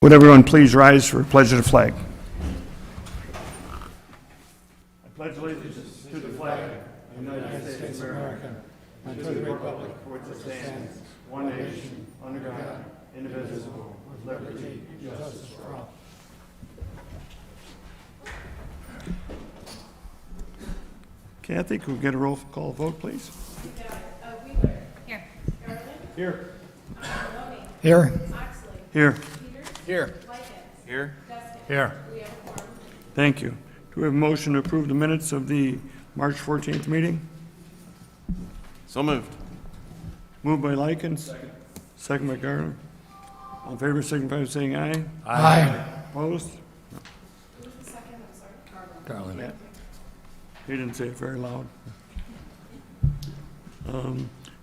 Would everyone please rise for a pledge of the flag? I pledge allegiance to the flag of the United States of America and to the republic for which it stands, one nation, under God, indivisible, with liberty and justice for all. Kathy, could we get a roll call vote, please? Wheeler. Here. Garland. Here. Maloney. Here. Oxley. Here. Peters. Here. Likens. Here. Dustin. Here. We have a quorum. Thank you. Do we have a motion to approve the minutes of the March 14th meeting? So moved. Moved by Likens. Second by Gardner. All in favor, signify by saying aye. Aye. Opposed? Who was the second? I'm sorry. Garland. Yeah. He didn't say it very loud.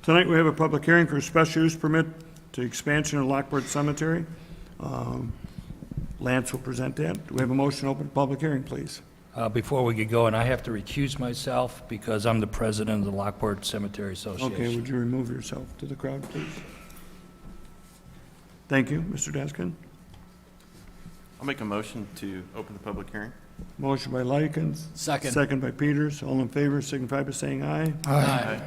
Tonight, we have a public hearing for a special use permit to expansion of Lockport Cemetery. Lance will present that. Do we have a motion to open the public hearing, please? Before we get going, I have to recuse myself because I'm the president of the Lockport Cemetery Association. Okay, would you remove yourself to the crowd, please? Thank you. Mr. Deskin? I'll make a motion to open the public hearing. Motion by Likens. Second. Second by Peters. All in favor, signify by saying aye. Aye.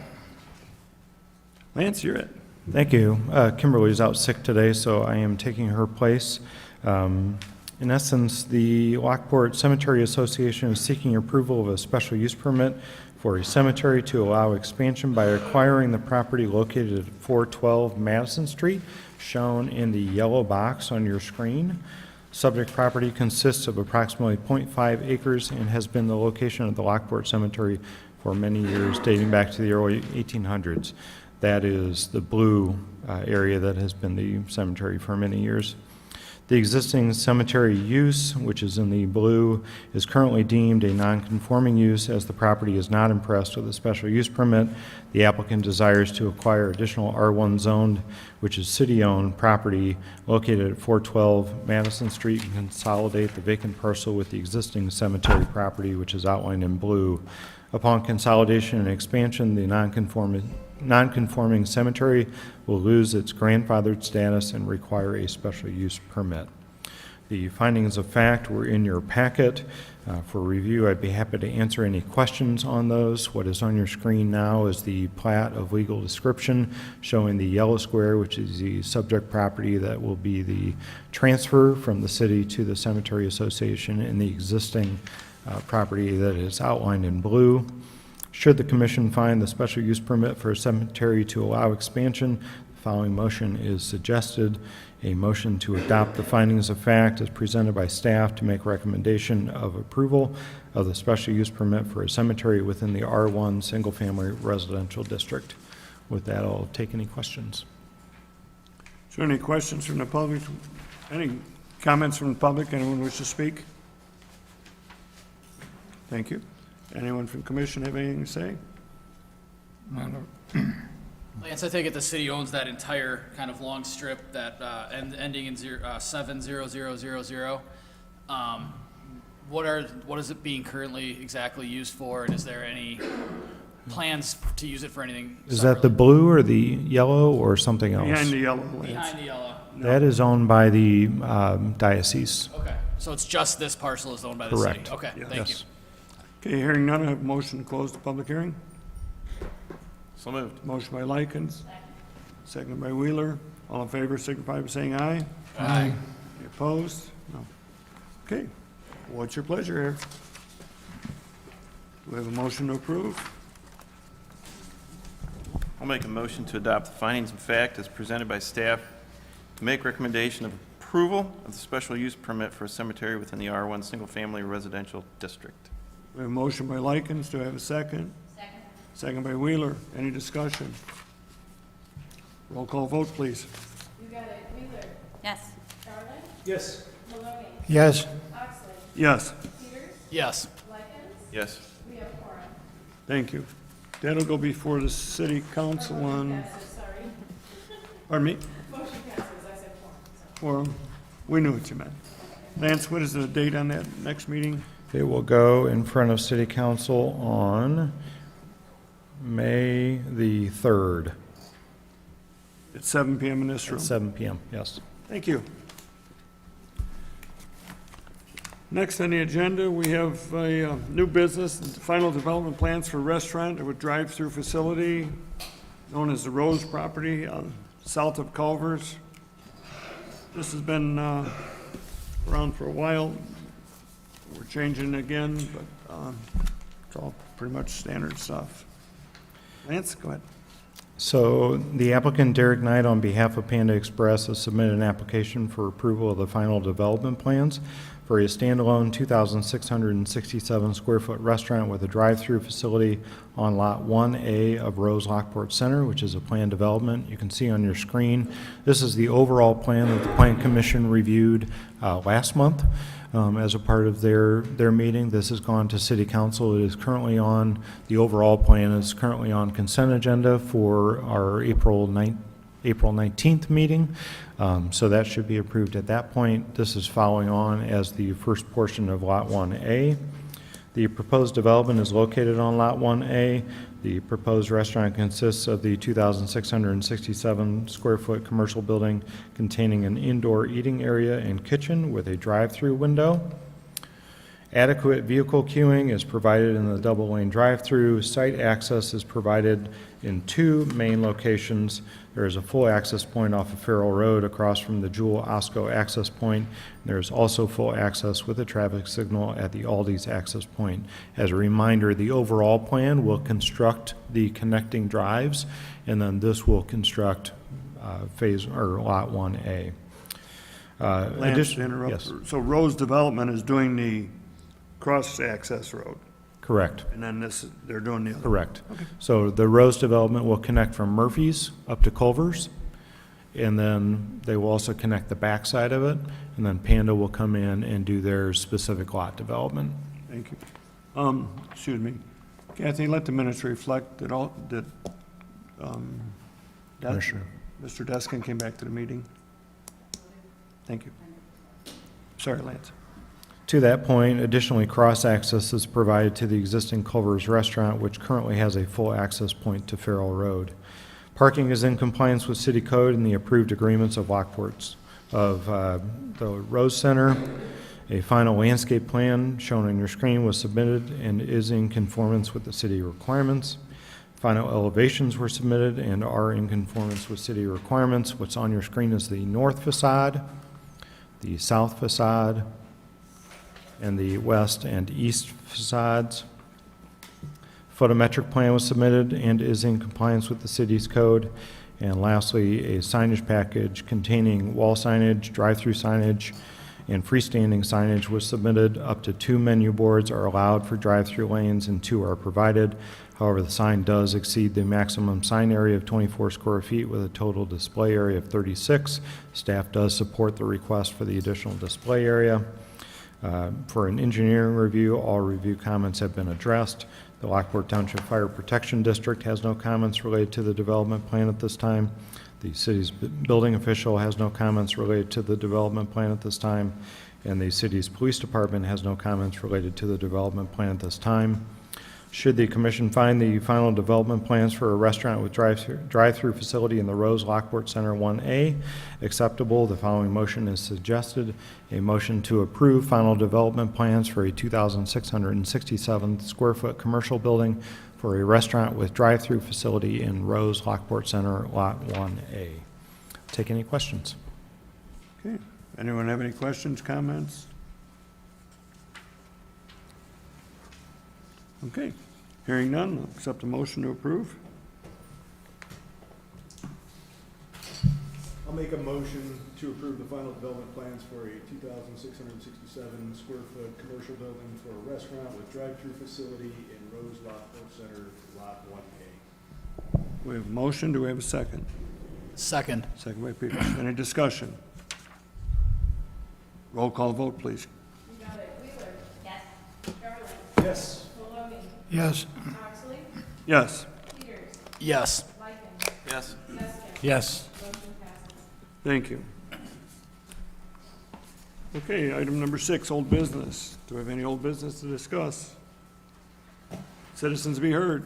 Lance, you're it. Thank you. Kimberly's out sick today, so I am taking her place. In essence, the Lockport Cemetery Association is seeking approval of a special use permit for a cemetery to allow expansion by acquiring the property located at 412 Madison Street, shown in the yellow box on your screen. Subject property consists of approximately 0.5 acres and has been the location of the Lockport Cemetery for many years, dating back to the early 1800s. That is the blue area that has been the cemetery for many years. The existing cemetery use, which is in the blue, is currently deemed a non-conforming use as the property is not impressed with a special use permit. The applicant desires to acquire additional R1 zoned, which is city-owned property located at 412 Madison Street and consolidate the vacant parcel with the existing cemetery property, which is outlined in blue. Upon consolidation and expansion, the non-conforming cemetery will lose its grandfathered status and require a special use permit. The findings of fact were in your packet. For review, I'd be happy to answer any questions on those. What is on your screen now is the plat of legal description showing the yellow square, which is the subject property that will be the transfer from the city to the Cemetery Association, and the existing property that is outlined in blue. Should the commission find the special use permit for a cemetery to allow expansion, the following motion is suggested. A motion to adopt the findings of fact as presented by staff to make recommendation of approval of the special use permit for a cemetery within the R1 single-family residential district. With that, I'll take any questions. Is there any questions from the public? Any comments from the public? Anyone wish to speak? Thank you. Anyone from the commission have anything to say? Lance, I take it the city owns that entire kind of long strip that ending in 70000. What is it being currently exactly used for, and is there any plans to use it for anything? Is that the blue or the yellow or something else? Behind the yellow, Lance. Behind the yellow. That is owned by the diocese. Okay, so it's just this parcel is owned by the Correct. city. Okay, Yeah. thank you. Yes. Okay, hearing none, I have a motion to close the public hearing. So moved. Motion by Likens. Second by Wheeler. All in favor, signify by saying aye. Aye. Any opposed? No. Okay, what's your pleasure here? Do we have a motion to approve? I'll make a motion to adopt the findings of fact as presented by staff to make recommendation of approval of the special use permit for a cemetery within the R1 single-family residential district. We have a motion by Likens. Do I have a second? Second. Second by Wheeler. Any discussion? Roll call vote, please. You got it. Wheeler. Yes. Garland. Yes. Maloney. Yes. Oxley. Yes, Peters. Yes. Likens. Yes. We have a quorum. thank you. That'll go before the city council on, Passes, sorry. pardon me, Motion passes. I said quorum. So. or, we knew what you meant. Lance, what is the date on that next meeting? It will go in front of City Council on May the 3rd At 7 PM in this at room. 7 p.m. Yes. Thank you. Next on the agenda, we have a new business, final development plans for restaurant with drive-through facility known as the Rose property south of Culver's. This has been around for a while. We're changing again, but it's all pretty much standard stuff. Lance, go ahead. So the applicant Derek Knight, on behalf of Panda Express, has submitted an application for approval of the final development plans for a standalone 2,667 square foot restaurant with a drive-through facility on Lot 1A of Rose Lockport Center, which is a planned development. You can see on your screen, this is the overall plan that the Plan Commission reviewed last month. As a part of their meeting. This has gone to City Council. It is currently on, the overall plan is currently on consent agenda for our April 19th meeting. So that should be approved at that point. This is following on as the first portion of Lot 1A. The proposed development is located on Lot 1A. The proposed restaurant consists of the 2,667 square foot commercial building containing an indoor eating area and kitchen with a drive-through window. Adequate vehicle queuing is provided in the double-lane drive-through. Site access is provided in two main locations. There is a full access point off of Farrell Road across from the Jewel Osco access point. There is also full access with a traffic signal at the Aldi's access point. As a reminder, the overall plan will construct the connecting drives, and then this will construct phase or Lot 1A. Lance, to interrupt. Yes, So Rose Development is doing the cross-access road, correct. and then they're doing the other. Correct. So the Rose development will connect from Murphy's up to Culver's, and then they will also connect the backside of it, and then Panda will come in and do their specific lot development. Thank you. Excuse me. Kathy, let the minutes reflect that Commissioner. Mr. Deskin came back to the meeting. Thank you. Sorry, Lance. To that point, additionally, cross-access is provided to the existing Culver's restaurant, which currently has a full access point to Farrell Road. Parking is in compliance with city code and the approved agreements of Lockport's of the Rose Center. A final landscape plan shown on your screen was submitted and is in conformance with the city requirements. Final elevations were submitted and are in conformance with city requirements. What's on your screen is the north facade, the south facade, and the west and east facades. Photometric plan was submitted and is in compliance with the city's code. And lastly, a signage package containing wall signage, drive-through signage, and freestanding signage was submitted. Up to 2 menu boards are allowed for drive-through lanes and 2 are provided. However, the sign does exceed the maximum sign area of 24 square feet with a total display area of 36. Staff does support the request for the additional display area. For an engineering review, all review comments have been addressed. The Lockport Township Fire Protection District has no comments related to the development plan at this time. The city's building official has no comments related to the development plan at this time. And the city's police department has no comments related to the development plan at this time. Should the commission find the final development plans for a restaurant with drive-through facility in the Rose Lockport Center 1A acceptable, the following motion is suggested. A motion to approve final development plans for a 2,667 square foot commercial building for a restaurant with drive-through facility in Rose Lockport Center Lot 1A. Take any questions? Okay. Anyone have any questions, comments? Okay. Hearing none, I'll accept a motion to approve. I'll make a motion to approve the final development plans for a 2,667 square foot commercial building for a restaurant with drive-through facility in Rose Lockport Center, Lot 1A. We have a motion. Do we have a second? Second. Second by Peters. Any discussion? Roll call vote, please. You got it. Wheeler. Yes. Garland. Yes. Maloney. Yes. Oxley. Yes. Peters. Yes. Lycan. Yes. Deskin. Yes. Motion passes. Thank you. Okay, item number 6, old business. Do we have any old business to discuss? Citizens be heard.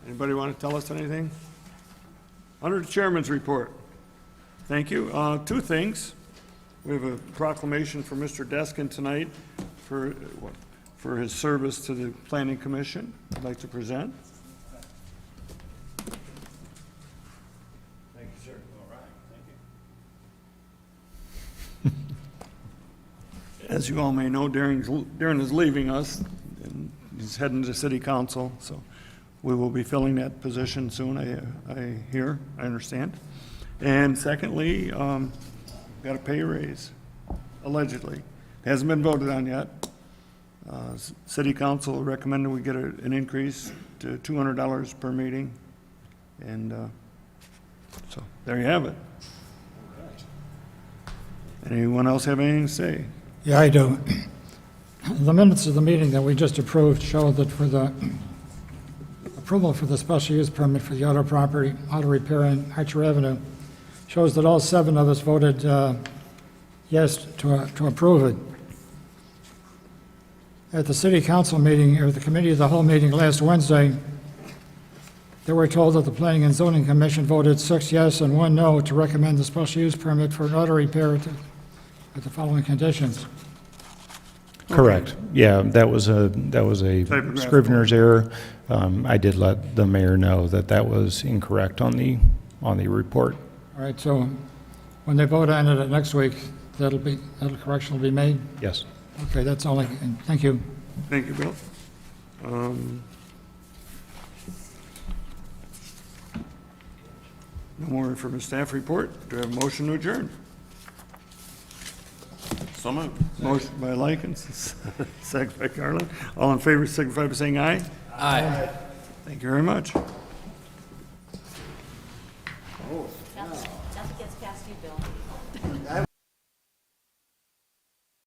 Anybody want to tell us anything? Under the chairman's report. Thank you. 2 things. We have a proclamation for Mr. Deskin tonight for his service to the Planning Commission. I'd like to present. Thank you, sir. All right, thank you. As you all may know, Darren is leaving us, and he's heading to city council, so we will be filling that position soon, I understand. And secondly, got a pay raise, allegedly. It hasn't been voted on yet. City council recommended we get an increase to $200 per meeting, and so there you have it. Anyone else have anything to say? Yeah, I do. The minutes of the meeting that we just approved show that for the approval for the special use permit for the auto property, auto repair in Archer Avenue, shows that all 7 of us voted yes to approve it. At the city council meeting, or the committee of the whole meeting last Wednesday, they were told that the Planning and Zoning Commission voted 6 yes and 1 no to recommend the special use permit for an auto repair with the following conditions. Correct. Yeah, that was a Typographical. scrivener's error. I did let the mayor know that that was incorrect on the report. All right, so when they vote on it next week, that'll correction will be made? Yes. Okay, that's all thank you. Thank you, Bill. No more from the staff report. Do I have a motion to adjourn? So moved. Motion by Likens, second by Garland. All in favor, signify by saying aye. Aye. Thank you very much. Nothing gets past you, Bill.